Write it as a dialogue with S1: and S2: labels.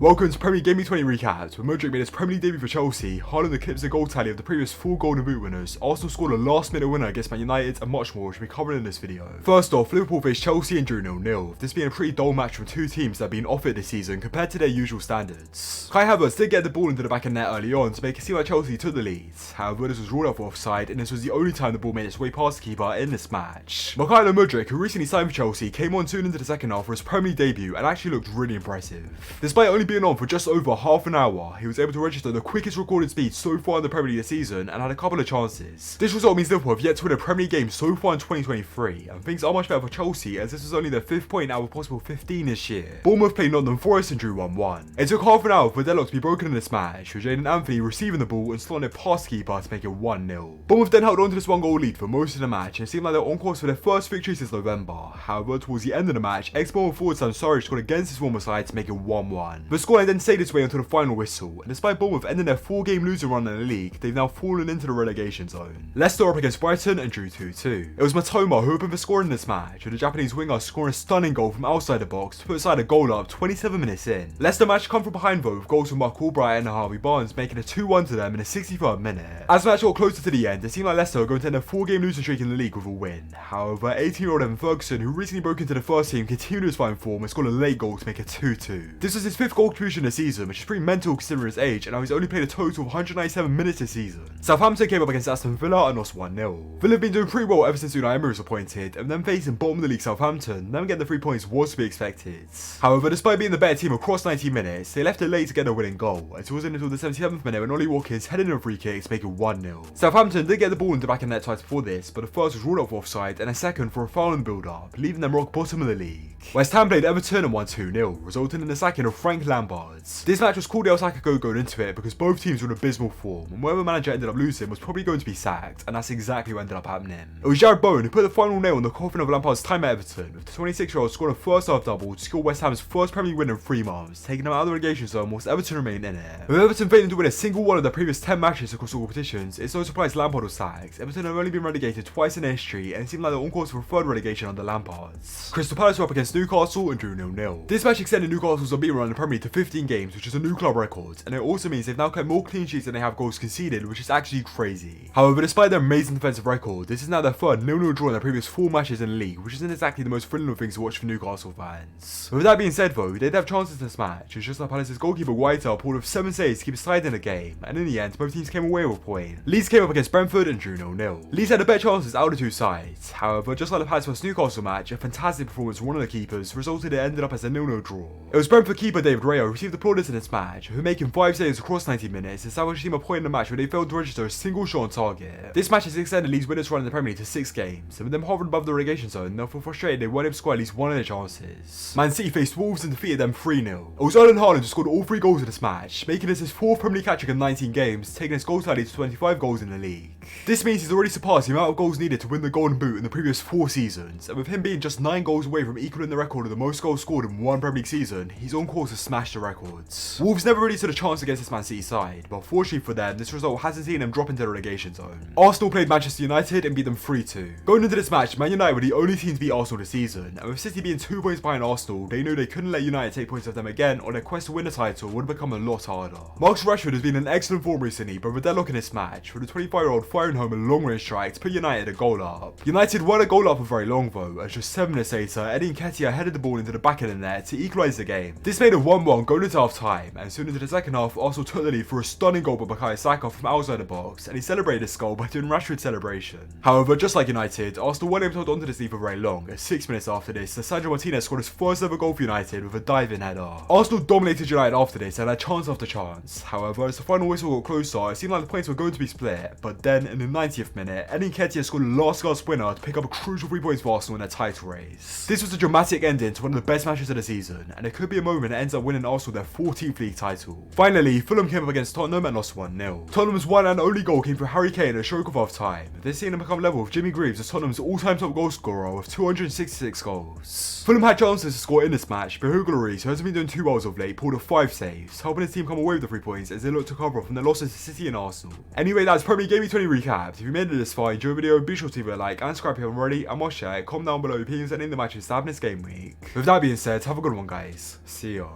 S1: Welcome to Premier League Gameweek 20 recaps, where Mudryk made his Premier League debut for Chelsea, Haaland eclipsed the goal tally of the previous 4 Golden Boot winners, Arsenal scored a last-minute winner against Man United, and much more, which we'll be covering in this video. First off, Liverpool faced Chelsea and drew 0-0, this being a pretty dull match from two teams that have been off it this season compared to their usual standards. Kai Havertz did get the ball into the back of net early on to make it seem like Chelsea took the lead, however this was ruled out for offside, and this was the only time the ball made its way past the keeper in this match. Mudryk, who recently signed for Chelsea, came on soon into the second half for his Premier League debut and actually looked really impressive. Despite only being on for just over half an hour, he was able to register the quickest recorded speed so far in the Premier League this season and had a couple of chances. This result means Liverpool have yet to win a Premier League game so far in 2023, and things are much better for Chelsea as this was only their 5th point out of possible 15 this year. Bournemouth played Nottingham Forest and drew 1-1. It took half an hour for deadlock to be broken in this match, with Jaden Anthony receiving the ball and slotting it past the keeper to make it 1-0. Bournemouth then held on to this 1-goal lead for most of the match and it seemed like they were on course for their first victory since November. However, towards the end of the match, ex-Bournemouth forward Sam Surridge scored against his former side to make it 1-1. The scoreline then stayed its way until the final whistle, and despite Bournemouth ending their 4-game losing run in the league, they've now fallen into the relegation zone. Leicester up against Brighton and drew 2-2. It was Mitoma who opened for scoring this match, with the Japanese winger scoring a stunning goal from outside the box to put aside a goal up 27 minutes in. Leicester managed to come from behind though, with goals from Mark Albright and Harvey Barnes making a 2-1 to them in the 63rd minute. As the match got closer to the end, it seemed like Leicester were going to end their 4-game losing streak in the league with a win. However, 18-year-old Evan Ferguson, who recently broke into the first team, continued his fine form and scored a late goal to make it 2-2. This was his 5th goal contribution this season, which is pretty mental considering his age, and now he's only played a total of 197 minutes this season. Southampton came up against Aston Villa and lost 1-0. Villa have been doing pretty well ever since Unai Emery was appointed, and them facing bottom of the league Southampton, them getting the 3 points was to be expected. However, despite being the better team across 90 minutes, they left it late to get a winning goal, and it wasn't until the 77th minute when Ollie Watkins headed in a free kick to make it 1-0. Southampton did get the ball in the back of net twice before this, but the first was ruled out for offside and a second for a foul in the build-up, leaving them rock bottom of the league. West Ham played Everton and won 2-0, resulting in the sacking of Frank Lampard. This match was called the El Sacco going into it because both teams were in abysmal form, and whoever manager ended up losing was probably going to be sacked, and that's exactly what ended up happening. It was Jared Bowen who put the final nail in the coffin of Lampard's time at Everton, with the 26-year-old scoring a first half double to score West Ham's first Premier League win in 3 months, taking them out of the relegation zone whilst Everton remained in it. With Everton failing to win a single one of their previous 10 matches across all competitions, it's no surprise Lampard was sacked. Everton have only been relegated twice in their history, and it seemed like they're on course for a 3rd relegation under Lampard's. Crystal Palace were up against Newcastle and drew 0-0. This match extended Newcastle's unbeaten run in the Premier League to 15 games, which is a new club record, and it also means they've now kept more clean sheets than they have goals conceded, which is actually crazy. However, despite their amazing defensive record, this is now their 3rd 0-0 draw in their previous 4 matches in the league, which isn't exactly the most thrilling of things to watch for Newcastle fans. With that being said though, they did have chances in this match. It's just that Palace's goalkeeper Whitehill pulled off 7 saves to keep his side in the game, and in the end, both teams came away with a point. Leeds came up against Brentford and drew 0-0. Leeds had the better chances out of the two sides. However, just like the Palace vs Newcastle match, a fantastic performance from one of the keepers resulted in it ended up as a 0-0 draw. It was Brentford keeper David Raya who received the plaudits in this match, who making 5 saves across 90 minutes and established him a point in the match where they failed to register a single shot on target. This match has extended Leeds' winners run in the Premier League to 6 games, and with them hovering above the relegation zone, they'll feel frustrated they weren't able to score at least one of their chances. Man City faced Wolves and defeated them 3-0. It was Haaland who scored all 3 goals in this match, making this his 4th Premier League hat-trick in 19 games, taking his goal tally to 25 goals in the league. This means he's already surpassed the amount of goals needed to win the Golden Boot in the previous 4 seasons, and with him being just 9 goals away from equaling the record of the most goals scored in one Premier League season, he's on course to smash the records. Wolves never really stood a chance against this Man City side, but fortunately for them, this result hasn't seen them drop into the relegation zone. Arsenal played Manchester United and beat them 3-2. Going into this match, Man United were the only team to beat Arsenal this season, and with City being 2 points behind Arsenal, they knew they couldn't let United take points off them again, or their quest to win the title would have become a lot harder. Marcus Rashford has been in excellent form recently, but with deadlock in this match, with the 25-year-old firing home a long-range strike to put United a goal up. United weren't a goal up for very long though, as just 7 minutes later, Nketiah headed the ball into the back of the net to equalise the game. This made it 1-1 going into half time, and soon into the second half, Arsenal took the lead for a stunning goal by Bukayo Saka from outside the box, and he celebrated this goal by doing Rashford's celebration. However, just like United, Arsenal weren't able to hold on to this lead for very long, as 6 minutes after this, Sandro Martinez scored his first ever goal for United with a diving header. Arsenal dominated United after this and had chance after chance. However, as the final whistle got closer, it seemed like the points were going to be split, but then in the 90th minute, Nketiah scored a last gasp winner to pick up a crucial 3 points for Arsenal in their title race. This was a dramatic ending to one of the best matches of the season, and it could be a moment that ends up winning Arsenal their 14th league title. Finally, Fulham came up against Tottenham and lost 1-0. Tottenham's one and only goal came from Harry Kane at a stroke of half time. This seeing him become level with Jimmy Greaves as Tottenham's all-time top goal scorer with 266 goals. Fulham had chances to score in this match, but Hugo Lloris, who hasn't been doing too well as of late, pulled off 5 saves, helping his team come away with the 3 points as they look to cover up from their losses to City and Arsenal. Anyway, that's Premier League Gameweek 20 recap. If you made it this far, enjoy the video, be sure to leave a like and subscribe if you haven't already, and more share, comment down below your opinions and in the matches to happen this game week. With that being said, have a good one guys. See ya.